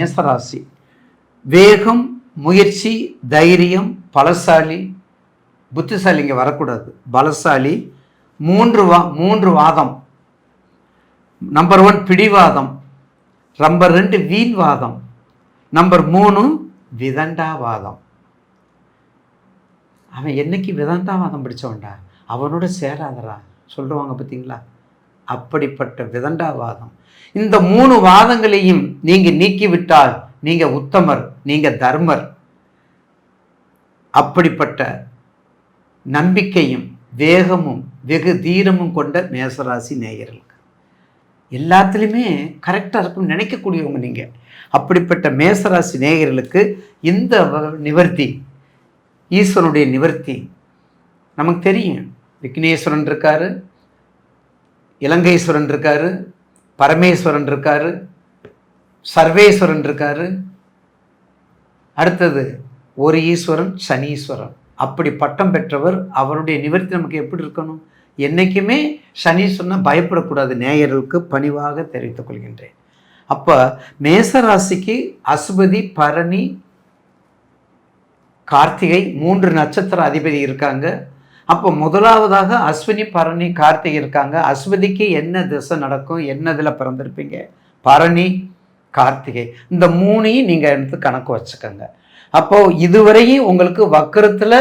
மேசராசி வேகம், முயற்சி, தைரியம், பலசாலி. புத்திசாலி இங்கே வரக்கூடாது, பலசாலி. மூன்று வாதம். நம்பர் 1 பிடிவாதம், நம்பர் 2 வீண்வாதம், நம்பர் 3 விதண்டாவாதம். அவன் என்னைக்கு விதண்டாவாதம் பிடிச்சவன்டா, அவனோட சேராதரா சொல்லுவாங்க பார்த்தீங்களா, அப்படிப்பட்ட விதண்டாவாதம். இந்த 3 வாதங்களையும் நீங்க நீக்கிவிட்டால் நீங்க உத்தமர், நீங்க தர்மர். அப்படிப்பட்ட நம்பிக்கையும் வேகமும் வெகு தீரமும் கொண்ட மேசராசி நேயர்களுக்கு எல்லாத்துலேயுமே கரெக்டாக இருக்கும்னு நினைக்கக்கூடியவங்க நீங்கள். அப்படிப்பட்ட மேசராசி நேயர்களுக்கு இந்த நிவர்த்தி, ஈஸ்வரனுடைய நிவர்த்தி நமக்கு தெரியும். விக்னேஸ்வரன் இருக்காரு, இலங்கைஸ்வரன் இருக்காரு, பரமேஸ்வரன் இருக்காரு, சர்வேஸ்வரன் இருக்காரு, அடுத்தது ஒரு ஈஸ்வரன் சனீஸ்வரன். அப்படி பட்டம் பெற்றவர். அவருடைய நிவர்த்தி நமக்கு எப்படி இருக்கணும்? என்றைக்குமே சனி சொன்னால் பயப்படக்கூடாது, நேயர்களுக்கு பணிவாக தெரிவித்துக் கொள்கின்றேன். அப்போ மேசராசிக்கு அசுபதி, பரணி, கார்த்திகை 3 நட்சத்திர அதிபதி இருக்காங்க. அப்போ முதலாவதாக அஸ்வினி, பரணி, கார்த்திகை இருக்காங்க. அஸ்வதிக்கு என்ன திசை நடக்கும், என்ன இதில் பிறந்திருப்பீங்க? பரணி, கார்த்திகை, இந்த 3ஐயும் நீங்கள் எடுத்து கணக்கு வச்சுக்கோங்க. அப்போது இதுவரையும் உங்களுக்கு வக்கரத்தில்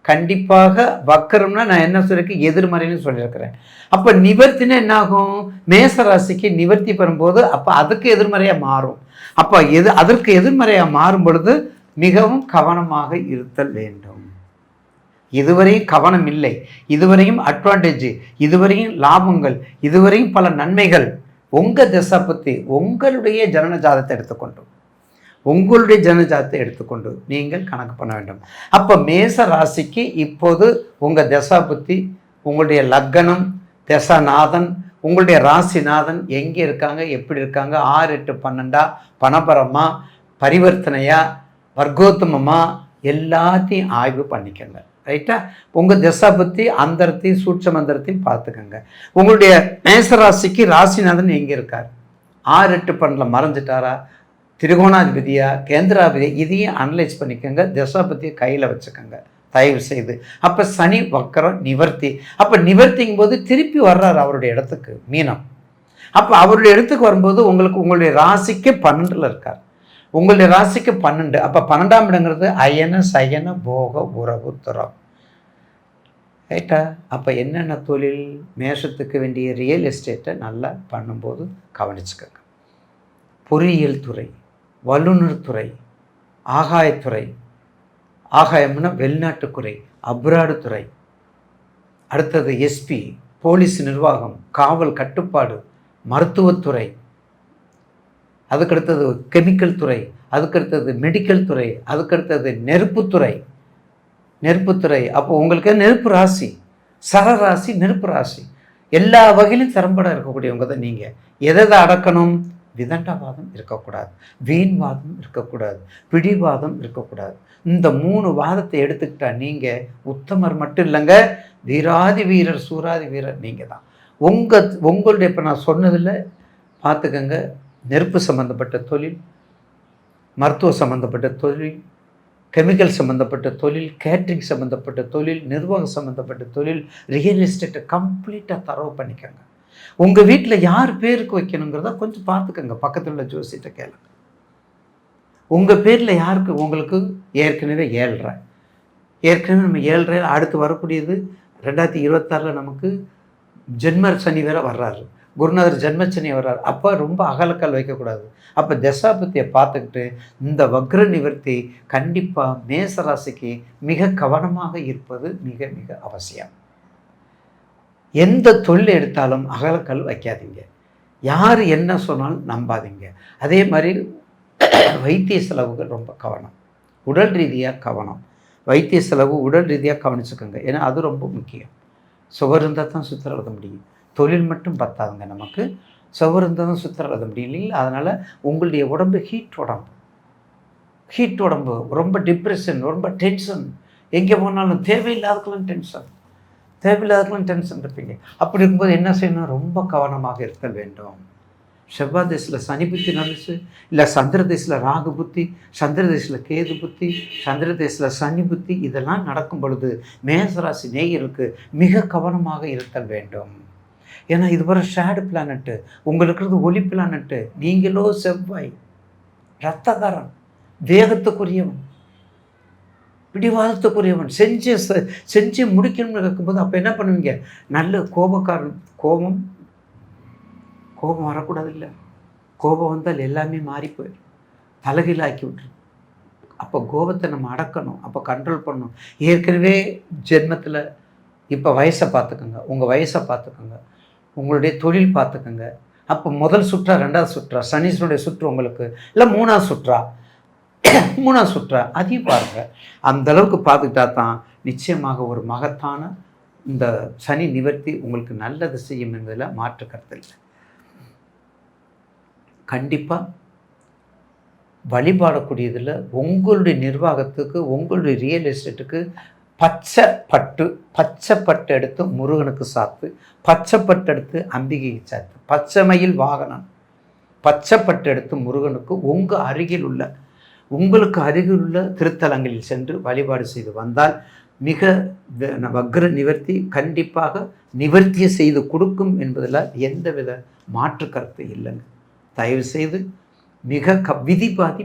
கண்டிப்பாக, வக்கரம்னா நான் என்ன சொல்லியிருக்கேன், எதிர்மறைன்னு சொல்லியிருக்கிறேன். அப்போ நிவர்த்தினா என்னாகும்? மேசராசிக்கு நிவர்த்தி பெறும்போது அப்போ அதுக்கு எதிர்மறையாக மாறும். அப்போ அதற்கு எதிர்மறையாக மாறும் பொழுது மிகவும் கவனமாக இருத்தல் வேண்டும். இதுவரையும் கவனம் இல்லை, இதுவரையும் அட்வான்டேஜ், இதுவரையும் லாபங்கள், இதுவரையும் பல நன்மைகள். உங்கள் திசை பற்றி உங்களுடைய ஜனனஜாதத்தை எடுத்துக்கொண்டு நீங்கள் கணக்கு பண்ண வேண்டும். அப்போ மேச ராசிக்கு இப்போது உங்கள் திசா புத்தி, உங்களுடைய லக்னம், திசாநாதன், உங்களுடைய ராசிநாதன் எங்கே இருக்காங்க, எப்படி இருக்காங்க, 6, 8, 12 பணபரமா, பரிவர்த்தனையா, வர்க்கோத்தமமா, எல்லாத்தையும் ஆய்வு பண்ணிக்கங்க. ரைட்டா? உங்கள் திசா பற்றி அந்தரத்தையும் சூட்சமந்தரத்தையும் பார்த்துக்கங்க. உங்களுடைய மேசராசிக்கு ராசிநாதன் எங்கே இருக்கார், 6, 8, 12 மறைஞ்சிட்டாரா, திரிகோணாதிபதியா, கேந்திராதிபதியா, இதையும் அனலைஸ் பண்ணிக்கோங்க. திசா பற்றியை கையில் வச்சுக்கோங்க தயவு செய்து. அப்போ சனி வக்கரம் நிவர்த்தி. அப்போ நிவர்த்திங்கும் போது திருப்பி வர்றார் அவருடைய இடத்துக்கு, மீனம். அப்போ அவருடைய இடத்துக்கு வரும்போது உங்களுடைய ராசிக்கு 12 இருக்கார். உங்களுடைய ராசிக்கு 12. அப்போ 12ஆம் இடங்கிறது அயன சயன போக உறவு துறம். ரைட்டா? அப்போ என்னென்ன தொழில், மேஷத்துக்கு வேண்டிய ரியல் எஸ்டேட்டை நல்லா பண்ணும்போது கவனிச்சுக்கோங்க. பொறியியல் துறை, வல்லுநர் துறை, ஆகாயத்துறை, ஆகாயம்னா வெளிநாட்டுத்துறை, அப்ராடு துறை, அடுத்தது எஸ்பி, போலீஸ் நிர்வாகம், காவல் கட்டுப்பாடு, மருத்துவத்துறை, அதுக்கடுத்தது கெமிக்கல் துறை, அதுக்கடுத்தது மெடிக்கல் துறை, அதுக்கடுத்தது நெருப்புத்துறை. அப்போ உங்களுக்கு நெருப்பு ராசி, சரராசி, நெருப்பு ராசி, எல்லா வகையிலும் திறம்பட இருக்கக்கூடியவங்க தான் நீங்கள். எதை அடக்கணும்? விதண்டாவாதம் இருக்கக்கூடாது, வீண்வாதம் இருக்கக்கூடாது, பிடிவாதம் இருக்கக்கூடாது. இந்த 3 வாதத்தை எடுத்துக்கிட்டா நீங்கள் உத்தமர் மட்டும் இல்லைங்க, வீராதி வீரர், சூராதி வீரர் நீங்கள் தான். உங்களுடைய இப்போ நான் சொன்னதில் பார்த்துக்கங்க. நெருப்பு சம்மந்தப்பட்ட தொழில், மருத்துவ சம்மந்தப்பட்ட தொழில், கெமிக்கல் சம்மந்தப்பட்ட தொழில், கேட்ரிங் சம்மந்தப்பட்ட தொழில், நிர்வாகம் சம்மந்தப்பட்ட தொழில், ரியல் எஸ்டேட்டை கம்ப்ளீட்டாக தரவு பண்ணிக்கோங்க. உங்கள் வீட்டில் யார் பேருக்கு வைக்கணுங்கிறத கொஞ்சம் பார்த்துக்கோங்க. பக்கத்தில் உள்ள ஜோசிட்ட கேளுங்க. உங்கள் பேரில் யாருக்கு, உங்களுக்கு ஏற்கனவே 7.5, ஏற்கனவே நம்ம 7.5, அடுத்து வரக்கூடியது 2026 நமக்கு ஜென்ம சனி வேற வர்றாரு, குருநாதர் ஜென்மச்சனி வர்றார். அப்போ ரொம்ப அகலக்கால் வைக்கக்கூடாது. அப்போ தசாபத்தியை பார்த்துக்கிட்டு இந்த வக்ர நிவர்த்தி கண்டிப்பாக மேசராசிக்கு மிக கவனமாக இருப்பது மிக மிக அவசியம். எந்த தொழில் எடுத்தாலும் அகலக்கால் வைக்காதீங்க, யார் என்ன சொன்னாலும் நம்பாதீங்க. அதே மாதிரி வைத்திய செலவுகள் ரொம்ப கவனம், உடல் ரீதியாக கவனம். வைத்திய செலவு உடல் ரீதியாக கவனிச்சுக்கோங்க, ஏன்னா அது ரொம்ப முக்கியம். சுவர் இருந்தால் தான் சுத்தம் எழுத முடியும், தொழில் மட்டும் பத்தாதுங்க நமக்கு. சுவர் இருந்தால் தான் சுத்தம் எழுத முடியும் இல்லைங்களா? அதனால் உங்களுடைய உடம்பு ஹீட் உடம்பு, ரொம்ப டிப்ரெஷன், ரொம்ப டென்ஷன், எங்கே போனாலும் தேவையில்லாதக்கெல்லாம் டென்ஷன் இருப்பீங்க. அப்படி இருக்கும்போது என்ன செய்யணும்? ரொம்ப கவனமாக இருக்க வேண்டும். செவ்வாய் தேசத்தில் சனி புத்தி நடந்துச்சு, இல்லை சந்திர தேசத்தில் ராகு புத்தி, சந்திர தேசத்தில் கேது புத்தி, சந்திர தேசத்தில் சனி புத்தி, இதெல்லாம் நடக்கும் பொழுது மேசராசி நேயருக்கு மிக கவனமாக இருத்தல் வேண்டும். ஏன்னா இது வர ஷேடு பிளானட்டு, உங்களுக்கு இருக்கிறது ஒளி பிளானட்டு. நீங்களோ செவ்வாய் ரத்தகாரன், வேகத்துக்குரியவன், பிடிவாதத்துக்குரியவன், செஞ்சு முடிக்கணும்னு இருக்கும்போது அப்போ என்ன பண்ணுவீங்க? நல்ல கோபக்காரன். கோபம் வரக்கூடாது. இல்லை, கோபம் வந்தால் எல்லாமே மாறி போயிடும், தலைகீழாக்கி விட்டுரும். அப்போ கோபத்தை நம்ம அடக்கணும், அப்போ கண்ட்ரோல் பண்ணணும். ஏற்கனவே ஜென்மத்தில் இப்போ வயசை பார்த்துக்கோங்க, உங்கள் வயசை பார்த்துக்கோங்க, உங்களுடைய தொழில் பார்த்துக்கோங்க. அப்போ முதல் சுற்றா ரெண்டாவது சுற்றா, சனீஸ்வரனுடைய சுற்று உங்களுக்கு, இல்லை மூணாவது சுற்றா அதையும் பாருங்கள். அந்தளவுக்கு பார்த்துக்கிட்டா தான் நிச்சயமாக ஒரு மகத்தான இந்த சனி நிவர்த்தி உங்களுக்கு நல்லது செய்யும் என்பதில் மாற்று கருத்து இல்லை. கண்டிப்பாக வழிபாடக்கூடியதில் உங்களுடைய நிர்வாகத்துக்கு, உங்களுடைய ரியல் எஸ்டேட்டுக்கு பச்சை பட்டு எடுத்து முருகனுக்கு சாத்து, பச்சை பட்டு எடுத்து அம்பிகைக்கு சாத்து, பச்சைமயில் வாகனம் பச்சை பட்டு எடுத்து முருகனுக்கு உங்களுக்கு அருகில் உள்ள திருத்தலங்களில் சென்று வழிபாடு செய்து வந்தால் மிக வக்ர நிவர்த்தி கண்டிப்பாக நிவர்த்தியை செய்து கொடுக்கும் என்பதில் எந்தவித மாற்று கருத்து இல்லைங்க. தயவு செய்து மிக விதிபாதி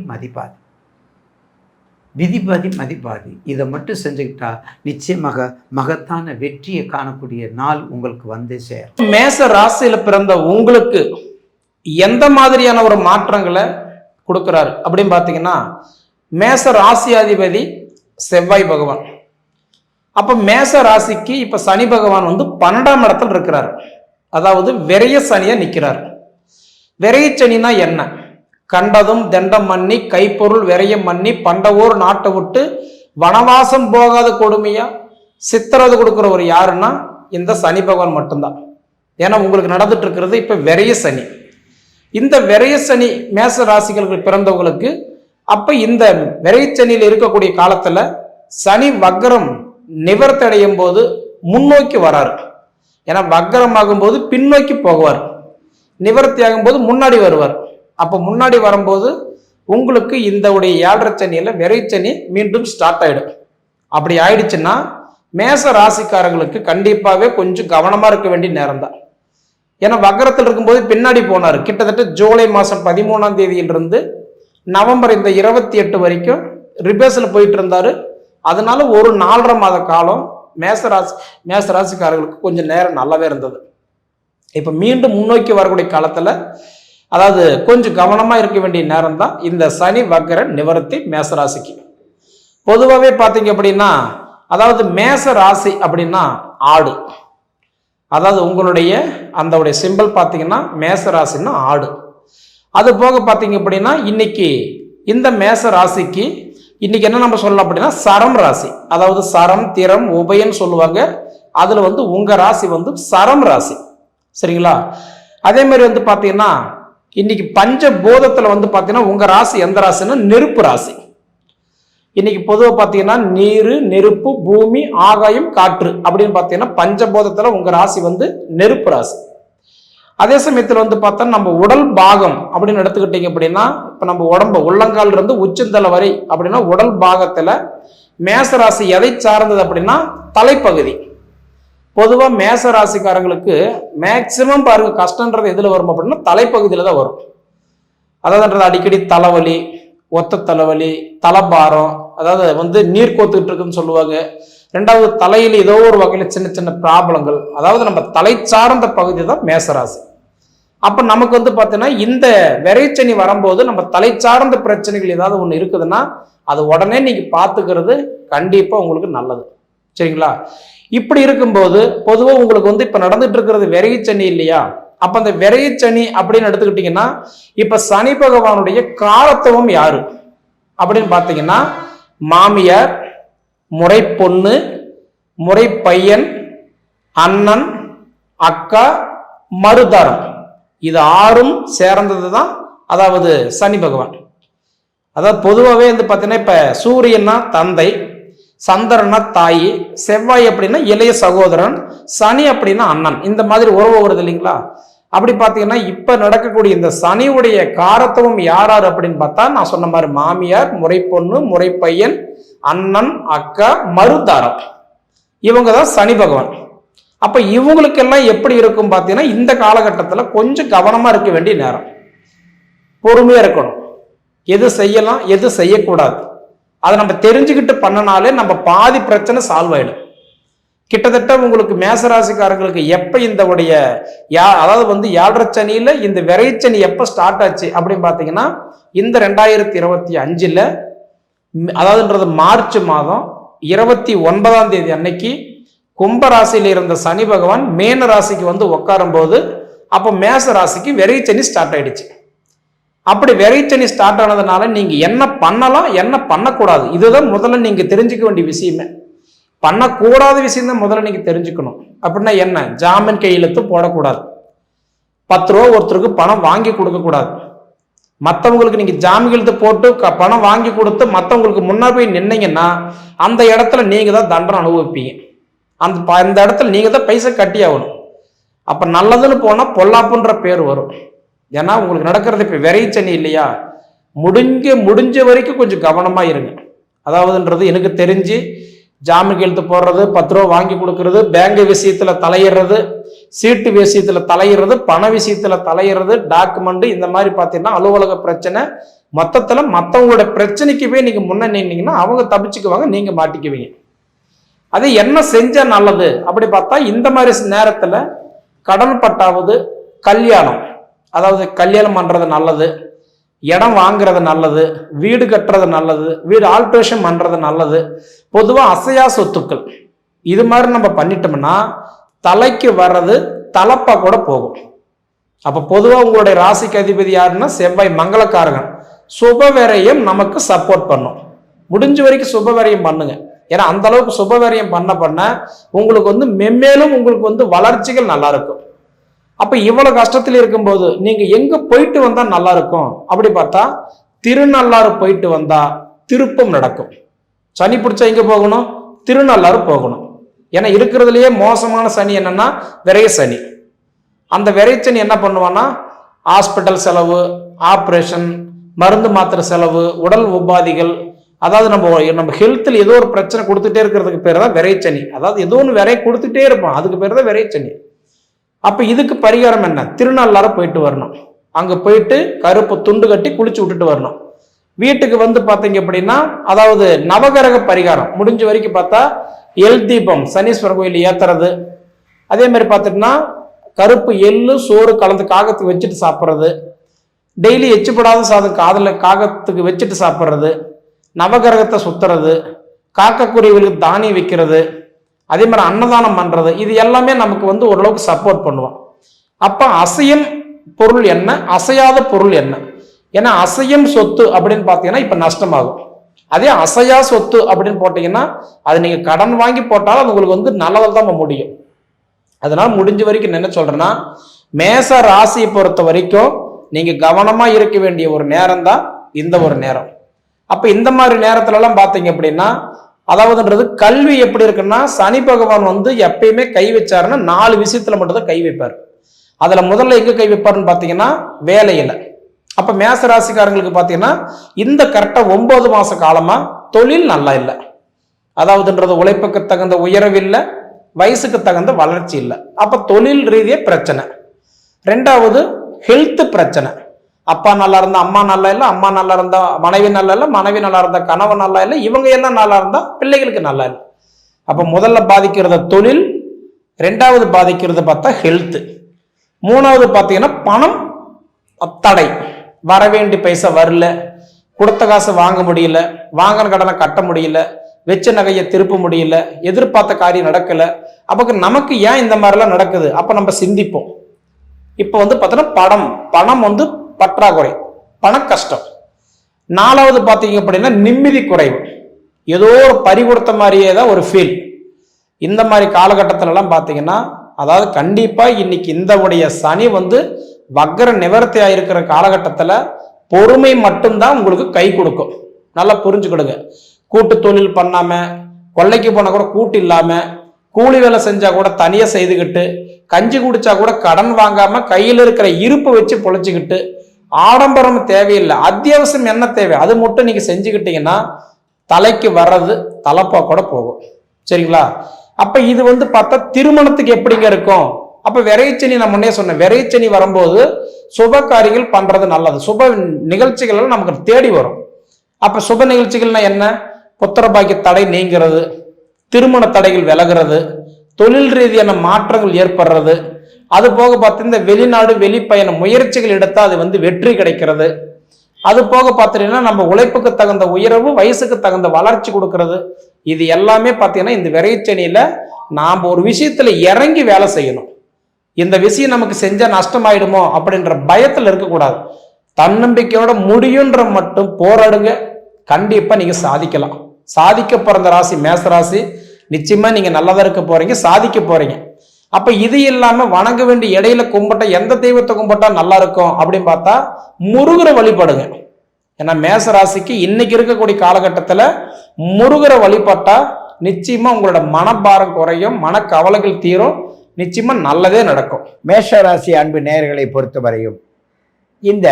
மதிபாதி இதை மட்டும் செஞ்சுக்கிட்டா நிச்சயமாக மகத்தான வெற்றியை காணக்கூடிய நாள் உங்களுக்கு வந்து சேரும். மேச ராசியில பிறந்த உங்களுக்கு எந்த மாதிரியான ஒரு மாற்றங்களை கொடுக்கிறாரு அப்படின்னு பார்த்தீங்கன்னா, மேச ராசியாதிபதி செவ்வாய் பகவான். அப்ப மேச ராசிக்கு இப்ப சனி பகவான் 12ஆம் இடத்துல இருக்கிறார். அதாவது விரைய சனியா நிற்கிறார். விரைய சனினா என்ன? கண்டதும் தண்டம் மன்னி, கைப்பொருள் விரையம் மன்னி, பண்டவோர் நாட்டை விட்டு வனவாசம் போகாத கொடுமையா சித்திரது கொடுக்குற ஒரு யாருன்னா இந்த சனி பகவான் மட்டும்தான். ஏன்னா உங்களுக்கு நடந்துட்டு இருக்கிறது இப்ப விரைய சனி. இந்த விரைய சனி மேச ராசிகளுக்கு பிறந்தவங்களுக்கு அப்ப இந்த விரைய சனியில் இருக்கக்கூடிய காலத்துல சனி வக்ரம் நிவர்த்தி அடையும் போது முன்னோக்கி வராரு. ஏன்னா வக்ரம் ஆகும்போது பின்னோக்கி போகுவார், நிவர்த்தி ஆகும்போது முன்னாடி வருவார். அப்ப முன்னாடி வரும்போது உங்களுக்கு இந்த உடைய 7.5 சனியில விரைச்சனி மீண்டும் ஸ்டார்ட் ஆயிடும். அப்படி ஆயிடுச்சுன்னா மேச ராசிக்காரங்களுக்கு கண்டிப்பாவே கொஞ்சம் கவனமா இருக்க வேண்டிய நேரம் தான். ஏன்னா வக்ரத்தில் இருக்கும்போது பின்னாடி போனார். கிட்டத்தட்ட ஜூலை மாதம் 13ஆம் தேதியிலிருந்து நவம்பர் இந்த 28 வரைக்கும் ரிபேர்ஸில் போயிட்டு இருந்தாரு. அதனால ஒரு 4.5 மாத காலம் மேச ராசிக்காரர்களுக்கு கொஞ்சம் நேரம் நல்லாவே இருந்தது. இப்போ மீண்டும் முன்னோக்கி வரக்கூடிய காலத்தில், அதாவது கொஞ்சம் கவனமாக இருக்க வேண்டிய நேரம் தான் இந்த சனி வக்ர நிவர்த்தி மேசராசிக்கு. பொதுவாகவே பார்த்தீங்க அப்படின்னா, அதாவது மேச ராசி அப்படின்னா ஆடு. அதாவது உங்களுடைய அந்த சிம்பிள் பார்த்தீங்கன்னா மேச ராசின்னா ஆடு. அது போக பார்த்தீங்க அப்படின்னா இன்னைக்கு இந்த மேச ராசிக்கு இன்னைக்கு என்ன நம்ம சொல்லலாம் அப்படின்னா சரம் ராசி. அதாவது சரம் திறம் உபயன்னு சொல்லுவாங்க. அதுல உங்க ராசி சரம் ராசி. சரிங்களா? அதே மாதிரி பார்த்தீங்கன்னா இன்னைக்கு பஞ்சபூதத்துல பார்த்தீங்கன்னா உங்க ராசி எந்த ராசின்னா நெருப்பு ராசி. இன்னைக்கு பொதுவாக பார்த்தீங்கன்னா நீர், நெருப்பு, பூமி, ஆகாயம், காற்று அப்படின்னு பார்த்தீங்கன்னா பஞ்சபூதத்துல உங்க ராசி நெருப்பு ராசி. அதே சமயத்தில் பார்த்தா நம்ம உடல் பாகம் அப்படின்னு எடுத்துக்கிட்டீங்க அப்படின்னா, இப்போ நம்ம உடம்பு உள்ளங்கால் இருந்து உச்சந்தலை வரை அப்படின்னா உடல் பாகத்துல மேசராசி எதை சார்ந்தது அப்படின்னா தலைப்பகுதி. பொதுவாக மேச ராசிக்காரங்களுக்கு மேக்சிமம் பாருங்க கஷ்டன்றது எதுல வரும் அப்படின்னா தலைப்பகுதியில தான் வரும். அதாவதுன்றது அடிக்கடி தலைவலி, ஒத்த தலைவலி, தலைபாரம், அதாவது நீர் கோத்துக்கிட்டு இருக்குன்னு சொல்லுவாங்க. ரெண்டாவது தலையில் ஏதோ ஒரு வகையில சின்ன சின்ன ப்ராப்ளங்கள், அதாவது நம்ம தலை சார்ந்த பகுதி தான் மேசராசி. அப்ப நமக்கு பார்த்தீங்கன்னா இந்த விரைச்சனி வரும்போது நம்ம தலை சார்ந்த பிரச்சனைகள் ஏதாவது ஒண்ணு இருக்குதுன்னா அது உடனே நீங்க பாத்துக்கிறது கண்டிப்பா உங்களுக்கு நல்லது. சரிங்களா? இப்படி இருக்கும்போது பொதுவாக உங்களுக்கு இப்ப நடந்துட்டு இருக்கிறது விரைச்சனி இல்லையா? அப்ப அந்த விரைச்சனி அப்படின்னு எடுத்துக்கிட்டீங்கன்னா இப்ப சனி பகவானுடைய காலத்துவம் யாரு அப்படின்னு பாத்தீங்கன்னா மாமியார், முறை பொண்ணு, முறை பையன், அண்ணன், அக்கா, மருதாரம், இது 6ம் சேர்ந்தது தான் அதாவது சனி பகவான். அதாவது பொதுவாகவே பார்த்தீங்கன்னா இப்ப சூரியன்னா தந்தை, சந்திரனா தாய், செவ்வாய் அப்படின்னா இளைய சகோதரன், சனி அப்படின்னா அண்ணன், இந்த மாதிரி உறவு வருது இல்லைங்களா? அப்படி பார்த்தீங்கன்னா இப்ப நடக்கக்கூடிய இந்த சனியுடைய காரத்துவம் யாராரு அப்படின்னு பார்த்தா நான் சொன்ன மாதிரி மாமியார், முறை பொண்ணு, முறை பையன், அண்ணன், அக்கா, மருதாரம், இவங்க தான் சனி பகவான். அப்ப இவங்களுக்கெல்லாம் எப்படி இருக்கும் பார்த்தீங்கன்னா இந்த காலகட்டத்தில் கொஞ்சம் கவனமா இருக்க வேண்டிய நேரம், பொறுமையா இருக்கணும். எது செய்யலாம் எது செய்யக்கூடாது அதை நம்ம தெரிஞ்சுக்கிட்டு பண்ணனாலே நம்ம பாதி பிரச்சனை சால்வ் ஆயிடும். கிட்டத்தட்ட உங்களுக்கு மேசராசிக்காரங்களுக்கு எப்ப இந்த உடைய அதாவது வந்து 7.5 சனியில இந்த விரைச்சனி எப்ப ஸ்டார்ட் ஆச்சு அப்படின்னு பாத்தீங்கன்னா இந்த 2025 அதாவதுன்றது மார்ச் மாதம் 29ஆம் தேதி அன்னைக்கு கும்பராசியில இருந்த சனி பகவான் மேன ராசிக்கு வந்து உட்காரும் போது அப்போ மேச ராசிக்கு விரைச்சனி ஸ்டார்ட் ஆயிடுச்சு. அப்படி விரைச்சனி ஸ்டார்ட் ஆனதுனால நீங்க என்ன பண்ணலாம் என்ன பண்ணக்கூடாது இதுதான் முதல்ல நீங்க தெரிஞ்சுக்க வேண்டிய விஷயமே. பண்ணக்கூடாத விஷயம் தான் முதல்ல நீங்க தெரிஞ்சுக்கணும். அப்படின்னா என்ன? ஜாமீன் கையெழுத்து போடக்கூடாது, 10 ரூபா ஒருத்தருக்கு பணம் வாங்கி கொடுக்க கூடாது, மற்றவங்களுக்கு நீங்க ஜாமீன் எழுத்து போட்டு பணம் வாங்கி கொடுத்து மற்றவங்களுக்கு முன்னாடி போய் நின்னீங்கன்னா அந்த இடத்துல நீங்க தான் தண்டனை அனுபவிப்பீங்க. அந்த இடத்துல நீங்க தான் பைசா கட்டி ஆகணும். அப்ப நல்லதுன்னு போனா பொல்லாப்புன்ற பேர் வரும். ஏன்னா உங்களுக்கு நடக்கிறது இப்ப விரைச்சனி இல்லையா, முடிஞ்ச வரைக்கும் கொஞ்சம் கவனமா இருங்க. அதாவதுன்றது எனக்கு தெரிஞ்சு ஜாமீன் கையெழுத்து போடுறது, 10 ரூபா வாங்கி கொடுக்கறது, பேங்க் விஷயத்துல தலையிடுறது, சீட்டு விஷயத்துல தலையிடுறது, பண விஷயத்துல தலையிடுறது, டாக்குமெண்ட், இந்த மாதிரி பார்த்தீங்கன்னா அலுவலக பிரச்சனை மொத்தத்துல மற்றவங்களோட பிரச்சனைக்கு போய் நீங்க முன்ன நின்னீங்கன்னா அவங்க தப்பிச்சுக்குவாங்க, நீங்க மாட்டிக்குவீங்க. அது என்ன செஞ்சா நல்லது அப்படி பார்த்தா இந்த மாதிரி நேரத்துல கடன் பட்டாவது, கல்யாணம், அதாவது கல்யாணம் பண்றது நல்லது, இடம் வாங்குறது நல்லது, வீடு கட்டுறது நல்லது, வீடு ஆல்ட்ரேஷன் பண்றது நல்லது. பொதுவாக அசையா சொத்துக்கள் இது மாதிரி நம்ம பண்ணிட்டோம்னா தலைக்கு வர்றது தலப்பா கூட போகும். அப்ப பொதுவாக உங்களுடைய ராசிக்கு அதிபதி யாருன்னா செவ்வாய், மங்களக்காரகன். சுபவரையும் நமக்கு சப்போர்ட் பண்ணும். முடிஞ்ச வரைக்கும் சுபவரையும் பண்ணுங்க. ஏன்னா அந்த அளவுக்கு சுபவரையும் பண்ண உங்களுக்கு வந்து மென்மேலும் உங்களுக்கு வந்து வளர்ச்சிகள் நல்லா இருக்கும். அப்ப இவ்வளவு கஷ்டத்தில் இருக்கும்போது நீங்க எங்க போயிட்டு வந்தா நல்லா இருக்கும் அப்படி பார்த்தா திருநள்ளாறு போயிட்டு வந்தா திருப்பம் நடக்கும். சனி பிடிச்சா எங்க போகணும்? திருநள்ளாறு போகணும். ஏன்னா இருக்கிறதுலயே மோசமான சனி என்னன்னா விரைய சனி. அந்த விரைச்சனி என்ன பண்ணுவான்னா ஹாஸ்பிட்டல் செலவு, ஆப்ரேஷன், மருந்து மாத்திரை செலவு, உடல் உபாதிகள், அதாவது நம்ம ஹெல்த்தில் ஏதோ ஒரு பிரச்சனை கொடுத்துட்டே இருக்கிறதுக்கு பேர் தான் விரைச்சனி. அதாவது ஏதோ ஒன்று விரை கொடுத்துட்டே இருப்போம், அதுக்கு பேர் தான் விரைச்சனி. அப்ப இதுக்கு பரிகாரம் என்ன? திருநள்ளாறு போயிட்டு வரணும். அங்க போயிட்டு கருப்பு துண்டு கட்டி குளிச்சு விட்டுட்டு வரணும். வீட்டுக்கு வந்து பாத்தீங்க அப்படின்னா அதாவது நவகிரக பரிகாரம் முடிஞ்ச வரைக்கும் பார்த்தா எல் தீபம் சனீஸ்வரர் கோயில் ஏத்துறது, அதே மாதிரி பார்த்துட்டுனா கருப்பு எள்ளு சோறு கலந்து காகத்துக்கு வச்சுட்டு சாப்பிட்றது, டெய்லி எச்சுப்படாத சாதம் காகத்துக்கு வச்சுட்டு சாப்பிட்றது, நவகிரகத்தை சுத்துறது, காக்கக்குருவிகளுக்கு தானியம் வைக்கிறது, அதே மாதிரி அன்னதானம் பண்றது, இது எல்லாமே நமக்கு வந்து ஓரளவுக்கு சப்போர்ட் பண்ணுவோம். அப்ப அசையும் பொருள் என்ன, அசையாத பொருள் என்ன? ஏன்னா அசையும் சொத்து அப்படின்னு பார்த்தீங்கன்னா இப்ப நஷ்டமாகும். அதே அசையா சொத்து அப்படின்னு போட்டீங்கன்னா அது நீங்க கடன் வாங்கி போட்டாலும் அது உங்களுக்கு வந்து நல்லதில் தான் முடியும். அதனால முடிஞ்ச வரைக்கும் என்ன சொல்றேன்னா மேச ராசியை பொறுத்த வரைக்கும் நீங்க கவனமா இருக்க வேண்டிய ஒரு நேரம் தான் இந்த ஒரு நேரம். அப்ப இந்த மாதிரி நேரத்துல எல்லாம் பாத்தீங்க அப்படின்னா அதாவதுன்றது கல்வி எப்படி இருக்குன்னா சனி பகவான் வந்து எப்பயுமே கை வச்சாருன்னா 4 விஷயத்துல மட்டும்தான் கை வைப்பார். அதுல முதல்ல எங்க கை வைப்பாருன்னு பாத்தீங்கன்னா வேலையில. அப்ப மேச ராசிக்காரங்களுக்கு பாத்தீங்கன்னா இந்த கரெக்டா 9 மாச காலமா தொழில் நல்லா இல்லை. அதாவதுன்றது உழைப்புக்கு தகுந்த உயர்வு இல்லை, வயசுக்கு தகுந்த வளர்ச்சி இல்லை. அப்ப தொழில் ரீதியே பிரச்சனை. 2வது ஹெல்த் பிரச்சனை. அப்பா நல்லா இருந்தா அம்மா நல்லா இல்லை, அம்மா நல்லா இருந்தா மனைவி நல்லா இல்லை, மனைவி நல்லா இருந்தா கணவன் நல்லா இல்லை, இவங்க எல்லாம் நல்லா இருந்தா பிள்ளைகளுக்கு நல்லா இல்லை. அப்ப முதல்ல பாதிக்கிறது தொழில், 2வது பாதிக்கிறது பார்த்தா ஹெல்த், 3வது பார்த்தீங்கன்னா பணம் தடை, வரவேண்டிய பைசா வரல, கொடுத்த காசை வாங்க முடியல, வாங்கின கடனை கட்ட முடியல, வெச்ச நகையை திருப்ப முடியல, எதிர்பார்த்த காரியம் நடக்கல. அப்போ நமக்கு ஏன் இந்த மாதிரிலாம் நடக்குது? அப்ப நம்ம சிந்திப்போம். இப்ப வந்து பார்த்தோன்னா பணம் வந்து பற்றாக்குறை, பண கஷ்டம். 4வது பார்த்தீங்க அப்படின்னா நிம்மதி குறைவு, ஏதோ ஒரு பறி கொடுத்த மாதிரியே தான் ஒரு ஃபீல். இந்த மாதிரி காலகட்டத்தில எல்லாம் பார்த்தீங்கன்னா அதாவது கண்டிப்பா இன்னைக்கு இந்த உடைய சனி வந்து வக்ர நிவர்த்தியா இருக்கிற காலகட்டத்தில் பொறுமை மட்டும்தான் உங்களுக்கு கை கொடுக்கும். நல்லா புரிஞ்சுக்கிடுங்க. கூட்டு தொழில் பண்ணாம, கொள்ளைக்கு போனா கூட கூட்டு இல்லாம, கூலி வேலை செஞ்சா கூட தனியா செய்துக்கிட்டு கஞ்சி குடிச்சா கூட கடன் வாங்காம கையில் இருக்கிற இருப்பை வச்சு பொழைச்சிக்கிட்டு, ஆடம்பரம் தேவையில்லை, அத்தியாவசியம் என்ன தேவை அது மட்டும் நீங்க செஞ்சுக்கிட்டீங்கன்னா தலைக்கு வர்றது தலைப்பா போகும். சரிங்களா? அப்ப இது பார்த்தா திருமணத்துக்கு எப்படிங்க இருக்கும்? அப்ப விரைச்சனி நான் முன்னே சொன்னேன், விரைச்சனி வரும்போது சுப காரியங்கள் பண்றது நல்லது. சுப நிகழ்ச்சிகள் நமக்கு தேடி வரும். அப்ப சுப நிகழ்ச்சிகள்னா என்ன? புத்திர பாக்கிய தடை நீங்கிறது, திருமண தடைகள் விலகிறது, தொழில் ரீதியான மாற்றங்கள் ஏற்படுறது, அது போக பார்த்து இந்த வெளிநாடு வெளிப்பயண முயற்சிகள் எடுத்தால் அது வெற்றி கிடைக்கிறது. அது போக பார்த்தீங்கன்னா நம்ம உழைப்புக்கு தகுந்த உயர்வு, வயசுக்கு தகுந்த வளர்ச்சி கொடுக்கறது. இது எல்லாமே பார்த்தீங்கன்னா இந்த விரைச்சனியில நாம் ஒரு விஷயத்துல இறங்கி வேலை செய்யணும். இந்த விஷயம் நமக்கு செஞ்சா நஷ்டமாயிடுமோ அப்படின்ற பயத்துல இருக்கக்கூடாது. தன்னம்பிக்கையோட முடியுன்ற மட்டும் போராடுங்க, கண்டிப்பா நீங்க சாதிக்கலாம். சாதிக்க பிறந்த ராசி மேச ராசி, நிச்சயமா நீங்க நல்லதா இருக்க போறீங்க, சாதிக்க போறீங்க. அப்ப இது இல்லாம வணங்க வேண்டிய இடையில கும்பிட்டா எந்த தெய்வத்தை கும்பிட்டா நல்லா இருக்கும் அப்படின்னு பார்த்தா முருகரை வழிபடுங்க. ஏன்னா மேச ராசிக்கு இன்னைக்கு இருக்கக்கூடிய காலகட்டத்துல முருகரை வழிபட்டா நிச்சயமா உங்களோட மனபாரம் குறையும், மனக்கவலைகள் தீரும், நிச்சயமா நல்லதே நடக்கும். மேஷ ராசி அன்பு நேயர்களை பொறுத்தவரையும் இந்த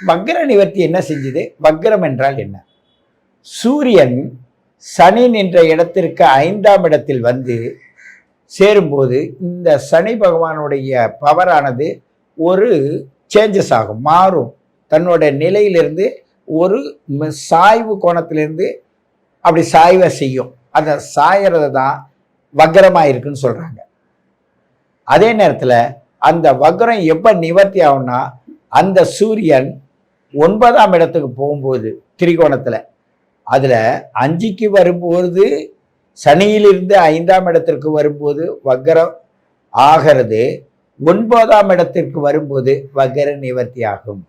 வக்ர நிவர்த்தி என்ன செஞ்சது? வக்ரம் என்றால் என்ன? சூரியன் சனி நின்ற இடத்திற்கு 5ஆம் இடத்தில் சேரும்போது இந்த சனி பகவானுடைய பவரானது ஒரு சேஞ்சஸ் ஆகும், மாறும். தன்னோட நிலையிலிருந்து ஒரு சாய்வு கோணத்திலிருந்து அப்படி சாய்வை செய்யும். அந்த சாயறது தான் வக்ரமாக இருக்குன்னு சொல்கிறாங்க. அதே நேரத்தில் அந்த வக்ரம் எப்போ நிவர்த்தி ஆகும்னா அந்த சூரியன் 9ஆம் இடத்துக்கு போகும்போது திரிகோணத்தில், அதில் 5க்கு வரும்போது சனியிலிருந்து 5ஆம் இடத்திற்கு வரும்போது வக்ரம் ஆகிறது, 9ஆம் இடத்திற்கு வரும்போது வக்ர நிவர்த்தி ஆகும்.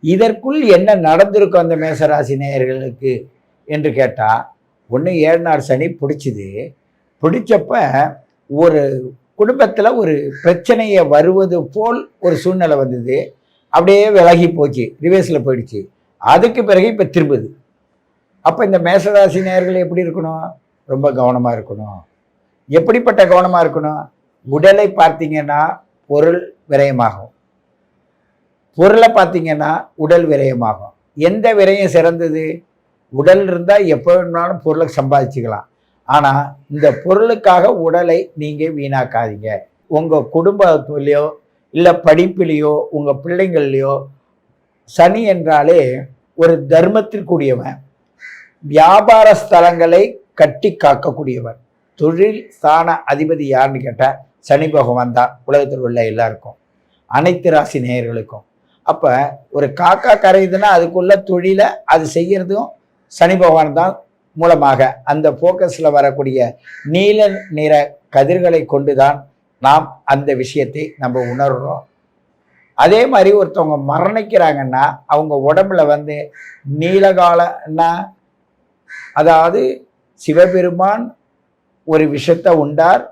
இதற்குள் என்ன நடந்திருக்கும் அந்த மேசராசி நேயர்களுக்கு என்று கேட்டால், ஒன்று 7 நாள் சனி பிடிச்சப்ப ஒரு குடும்பத்தில் ஒரு பிரச்சனையை வருவது போல் ஒரு சூழ்நிலை வந்தது, அப்படியே விலகி போச்சு, ரிவர்ஸில் போயிடுச்சு. அதுக்கு பிறகு இப்போ திரும்புது. அப்போ இந்த மேசராசி நேயர்கள் எப்படி இருக்கணும்? ரொம்ப கவனமாக இருக்கணும். எப்படிப்பட்ட கவனமாக இருக்கணும்? உடலை பார்த்தீங்கன்னா பொருள் விரயமாகும், பொருளை பார்த்தீங்கன்னா உடல் விரயமாகும். எந்த விரயம் சிறந்தது? உடல் இருந்தால் எப்போ வேணும்னாலும் பொருளை சம்பாதிச்சுக்கலாம். ஆனால் இந்த பொருளுக்காக உடலை நீங்கள் வீணாக்காதீங்க. உங்கள் குடும்பத்துலேயோ இல்லை படிப்பிலையோ உங்கள் பிள்ளைங்கள்லையோ சனி என்றாலே ஒரு தர்மத்திற்குரியவன், வியாபார ஸ்தலங்களை கட்டி காக்கக்கூடியவன். தொழில் ஸ்தான அதிபதி யாருன்னு கேட்டால் சனி பகவான் தான், உலகத்தில் உள்ள எல்லாருக்கும், அனைத்து ராசி நேயர்களுக்கும். அப்போ ஒரு காக்கா கரையுதுன்னா அதுக்குள்ள தொழிலை அது செய்கிறதும் சனி பகவான் தான் மூலமாக. அந்த ஃபோக்கஸில் வரக்கூடிய நீல நிற கதிர்களை கொண்டு தான் நாம் அந்த விஷயத்தை நம்ம உணர்கிறோம். அதே மாதிரி ஒருத்தவங்க மரணிக்கிறாங்கன்னா அவங்க உடம்புல நீலகாலன்னா, அதாவது சிவபெருமான் ஒரு விஷத்தை உண்டார்,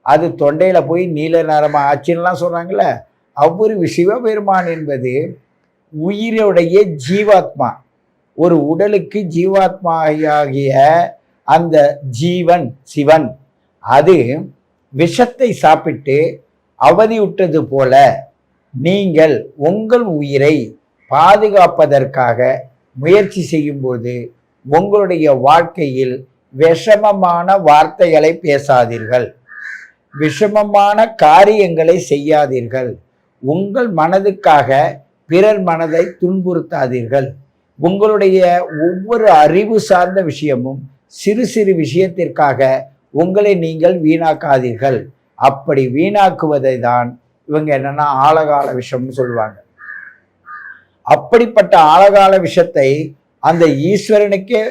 அது தொண்டையில் போய் நீல நிறமாக ஆச்சுன்னெலாம் சொல்கிறாங்கல்ல. அவ்வொரு சிவபெருமான் என்பது உயிருடைய ஜீவாத்மா, ஒரு உடலுக்கு ஜீவாத்மாகிய அந்த ஜீவன் சிவன், அது விஷத்தை சாப்பிட்டு அவதியுற்றது போல நீங்கள் உங்கள் உயிரை பாதுகாப்பதற்காக முயற்சி செய்யும்போது உங்களுடைய வாழ்க்கையில் விஷமமான வார்த்தைகளை பேசாதீர்கள், விஷமமான காரியங்களை செய்யாதீர்கள், உங்கள் மனதுக்காக பிறர் மனதை துன்புறுத்தாதீர்கள். உங்களுடைய ஒவ்வொரு அறிவு சார்ந்த விஷயமும் சிறு சிறு விஷயத்திற்காக உங்களை நீங்கள் வீணாக்காதீர்கள். அப்படி வீணாக்குவதை தான் இவங்க என்னன்னா ஆழகால விஷம்னு சொல்லுவாங்க. அப்படிப்பட்ட ஆழகால விஷத்தை அந்த ஈஸ்வரனுக்கே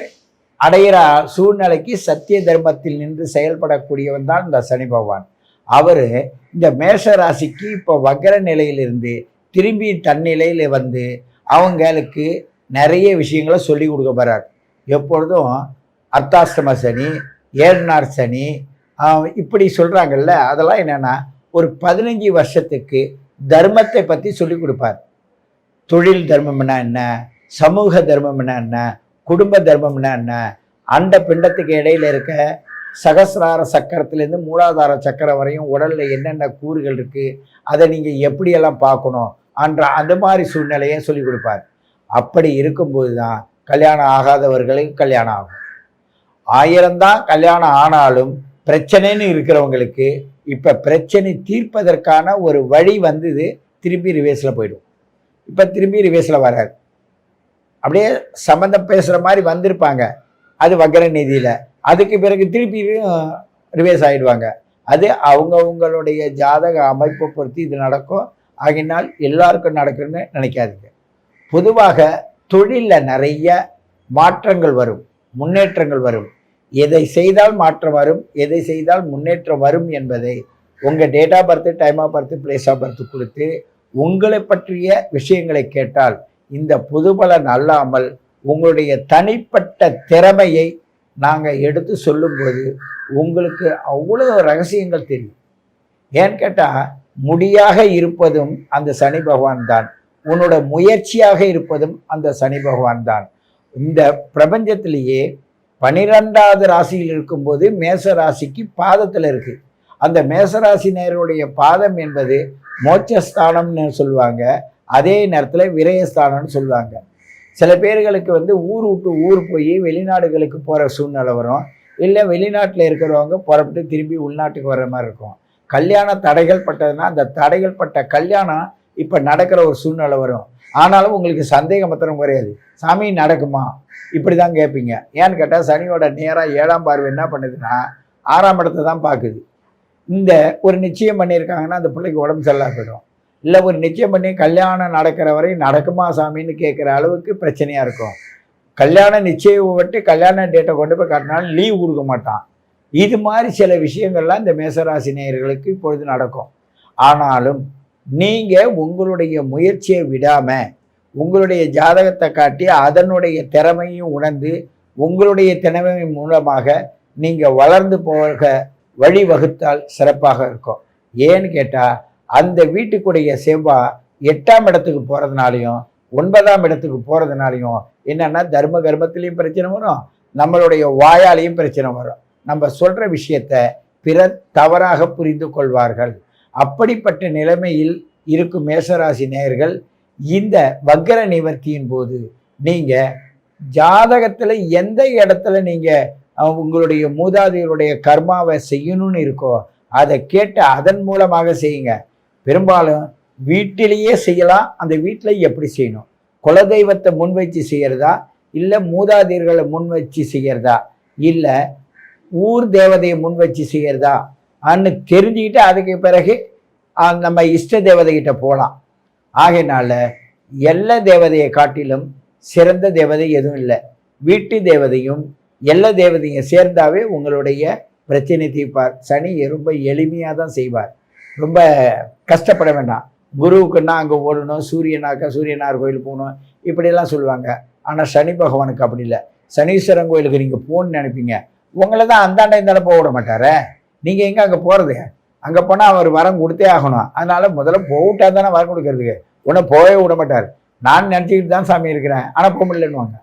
அடைகிற சூழ்நிலைக்கு சத்திய தர்மத்தில் நின்று செயல்படக்கூடியவன் தான் இந்த சனி பகவான். அவர் இந்த மேஷ ராசிக்கு இப்போ வக்ர நிலையிலிருந்து திரும்பி தன்னிலையில் அவங்களுக்கு நிறைய விஷயங்களை சொல்லி கொடுக்க போகிறார். எப்பொழுதும் அர்த்தாஷ்டம சனி, 7 நாள் சனி இப்படி சொல்கிறாங்கல்ல, அதெல்லாம் என்னென்னா ஒரு 15 வருஷத்துக்கு தர்மத்தை பற்றி சொல்லி கொடுப்பார். தொழில் தர்மம்னா என்ன, சமூக தர்மம்னா என்ன, குடும்ப தர்மம்னா என்ன, அண்ட பிண்டத்துக்கு இடையில இருக்க சகசிரார சக்கரத்திலேருந்து மூலாதார சக்கரம் வரையும் உடல்ல என்னென்ன கூறுகள் இருக்கு, அதை நீங்க எப்படியெல்லாம் பார்க்கணும் அந்த மாதிரி சூழ்நிலையை சொல்லி கொடுப்பார். அப்படி இருக்கும்போது தான் கல்யாணம் ஆகாதவர்களுக்கு கல்யாணம் ஆகும். 1000 தான் கல்யாணம் ஆனாலும் பிரச்சனைன்னு இருக்கிறவங்களுக்கு இப்ப பிரச்சனை தீர்ப்பதற்கான ஒரு வழி வந்தது. திரும்பி ரிவேஸ்ல போயிடும். இப்ப திரும்பி ரிவேஸ்ல வராது. அப்படியே சம்பந்தம் பேசுற மாதிரி வந்திருப்பாங்க, அது வக்கர நிதியில. அதுக்கு பிறகு திருப்பி ரிவேஸ் ஆயிடுவாங்க. அது அவங்கவுங்களுடைய ஜாதக அமைப்பை பொறுத்து இது நடக்கும். ஆகினால் எல்லாருக்கும் நடக்குன்னு நினைக்காதீங்க. பொதுவாக தொழிலில் நிறைய மாற்றங்கள் வரும், முன்னேற்றங்கள் வரும். எதை செய்தால் மாற்றம் வரும், எதை செய்தால் முன்னேற்றம் வரும் என்பதை உங்கள் date of birth, time of birth, place of birth கொடுத்து உங்களை பற்றிய விஷயங்களை கேட்டால் இந்த பொதுபலன் அல்லாமல் உங்களுடைய தனிப்பட்ட திறமையை நாங்கள் எடுத்து சொல்லும்போது உங்களுக்கு அவ்வளோ ரகசியங்கள் தெரியும். ஏன்னு கேட்டால் முடியாக இருப்பதும் அந்த சனி பகவான் தான், உன்னோட முயற்சியாக இருப்பதும் அந்த சனி பகவான் தான். இந்த பிரபஞ்சத்திலேயே 12வது ராசியில் இருக்கும்போது மேச ராசிக்கு பாதத்தில் இருக்கு. அந்த மேசராசி நேருடைய பாதம் என்பது மோட்சஸ்தானம்னு சொல்லுவாங்க, அதே நேரத்தில் விரயஸ்தானம்னு சொல்லுவாங்க. சில பேர்களுக்கு ஊர் விட்டு ஊர் போய் வெளிநாடுகளுக்கு போகிற சூழ்நிலை வரும். இல்லை வெளிநாட்டில் இருக்கிறவங்க புறப்பட்டு திரும்பி உள்நாட்டுக்கு வர்ற மாதிரி இருக்கும். கல்யாண தடைகள் பட்டதுன்னா அந்த தடைகள் பட்ட கல்யாணம் இப்போ நடக்கிற ஒரு சூழ்நிலை வரும். ஆனாலும் உங்களுக்கு சந்தேகம் மாத்திரம் குறையாது, சாமி நடக்குமா இப்படி தான் கேட்பீங்க. ஏன்னு கேட்டால் சனியோட நேராக 7ஆம் பார்வை என்ன பண்ணுதுன்னா 6ஆம் இடத்தை தான் பார்க்குது. இந்த ஒரு நிச்சயம் பண்ணியிருக்காங்கன்னா அந்த பிள்ளைக்கு உடம்பு சரியில்லாம போயிடும். இல்லை ஒரு நிச்சயம் பண்ணி கல்யாணம் நடக்கிற வரை நடக்குமா சாமின்னு கேட்குற அளவுக்கு பிரச்சனையாக இருக்கும். கல்யாணம் நிச்சயம் விட்டு கல்யாண டேட்டை கொண்டு போய் காட்டினாலும் லீவ் கொடுக்க மாட்டான். இது மாதிரி சில விஷயங்கள்லாம் இந்த மேசராசி நேயர்களுக்கு இப்பொழுது நடக்கும். ஆனாலும் நீங்கள் உங்களுடைய முயற்சியை விடாமல் உங்களுடைய ஜாதகத்தை காட்டி அதனுடைய திறமையும் உணர்ந்து உங்களுடைய திறமை மூலமாக நீங்கள் வளர்ந்து போக வழிவகுத்தால் சிறப்பாக இருக்கும். ஏன்னு கேட்டால் அந்த வீட்டுக்குடைய செவ்வாய் 8ஆம் இடத்துக்கு போகிறதுனாலையும் 9ஆம் இடத்துக்கு போகிறதுனாலையும் என்னென்னா தர்ம கர்மத்திலையும் பிரச்சனை வரும், நம்மளுடைய வாயாலையும் பிரச்சனை வரும். நம்ம சொல்கிற விஷயத்த பிறர் தவறாக புரிந்து கொள்வார்கள். அப்படிப்பட்ட நிலைமையில் இருக்கும் மேசராசி நேயர்கள் இந்த வக்கர நிவர்த்தியின் போது நீங்கள் ஜாதகத்தில் எந்த இடத்துல நீங்கள் உங்களுடைய மூதாதையருடைய கர்மாவை செய்யணும்னு இருக்கோ அதை கேட்டு அதன் மூலமாக செய்யுங்க. பெரும்பாலும் வீட்டிலேயே செய்யலாம். அந்த வீட்டில் எப்படி செய்யணும், குலதெய்வத்தை முன் வச்சு செய்கிறதா, இல்லை மூதாதையர்களை முன் வச்சு செய்கிறதா, இல்லை ஊர் தேவதையை முன் வச்சு செய்கிறதா அன்னு தெரிஞ்சுக்கிட்டு அதுக்கு பிறகு நம்ம இஷ்ட தேவதைகிட்ட போகலாம். ஆகையினால எல்லா தேவதையை காட்டிலும் சிறந்த தேவதை எதுவும் இல்லை. வீட்டு தேவதையும் எல்லா தேவதையும் சேர்ந்தாவே உங்களுடைய பிரச்சனை தீர்ப்பார். சனி ரொம்ப எளிமையாக தான் செய்வார், ரொம்ப கஷ்டப்பட வேண்டாம். குருவுக்குன்னா அங்கே ஓடணும், சூரியனார் கோயிலுக்கு போகணும் இப்படியெல்லாம் சொல்லுவாங்க. ஆனால் சனி பகவானுக்கு அப்படி இல்லை. சனீஸ்வரன் கோயிலுக்கு நீங்கள் போகணுன்னு நினைப்பீங்க, உங்களை தான் அந்தாண்ட இருந்தாலும் போக விட மாட்டார. நீங்கள் எங்கே அங்கே போகிறது, அங்கே போனால் அவர் வரம் கொடுத்தே ஆகணும். அதனால் முதல்ல போவிட்டா தானே வரம் கொடுக்கறதுக்கு, ஒன்றும் போகவே விட மாட்டார். நான் நினச்சிக்கிட்டு தான் சாமி இருக்கிறேன் ஆனால் போக முடியலன்னுவாங்க.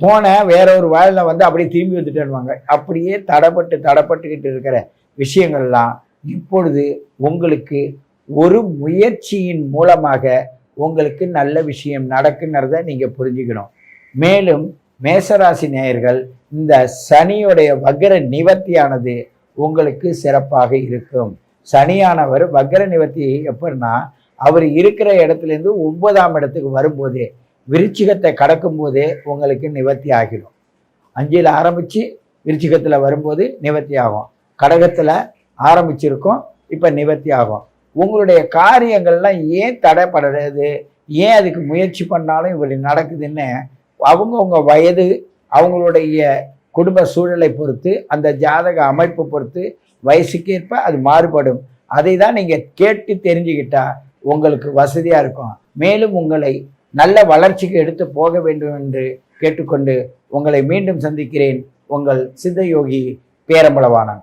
போனேன் வேற ஒரு வாயில அப்படியே திரும்பி வந்துட்டேன்னுவாங்க. அப்படியே தடப்பட்டுக்கிட்டு இருக்கிற விஷயங்கள்லாம் இப்பொழுது உங்களுக்கு ஒரு முயற்சியின் மூலமாக உங்களுக்கு நல்ல விஷயம் நடக்குங்கிறத நீங்கள் புரிஞ்சுக்கணும். மேலும் மேசராசி நேயர்கள் இந்த சனியுடைய வக்கர நிவர்த்தியானது உங்களுக்கு சிறப்பாக இருக்கும். சனியானவர் வக்கர நிவர்த்தி எப்படின்னா அவர் இருக்கிற இடத்துலேருந்து 9ஆம் இடத்துக்கு வரும்போதே விருச்சிகத்தை கடக்கும் போதே உங்களுக்கு நிவர்த்தி ஆகிடும். 5ல் ஆரம்பித்து விருச்சிகத்தில் வரும்போது நிவர்த்தி ஆகும், கடகத்தில் ஆரம்பிச்சிருக்கோம் இப்போ நிவர்த்தி ஆகும். உங்களுடைய காரியங்கள்லாம் ஏன் தடைப்படுறது, ஏன் அதுக்கு முயற்சி பண்ணாலும் இப்படி நடக்குதுன்னு அவங்கவுங்க வயது அவங்களுடைய குடும்ப சூழலை பொறுத்து அந்த ஜாதக அமைப்பை பொறுத்து வயசுக்கேற்ப அது மாறுபடும். அதை தான் நீங்கள் கேட்டு தெரிஞ்சுக்கிட்டா உங்களுக்கு வசதியாக இருக்கும். மேலும் உங்களை நல்ல வளர்ச்சிக்கு எடுத்து போக வேண்டும் என்று கேட்டுக்கொண்டு உங்களை மீண்டும் சந்திக்கிறேன். உங்கள் சித்தயோகி பேரம்பலவாணன்.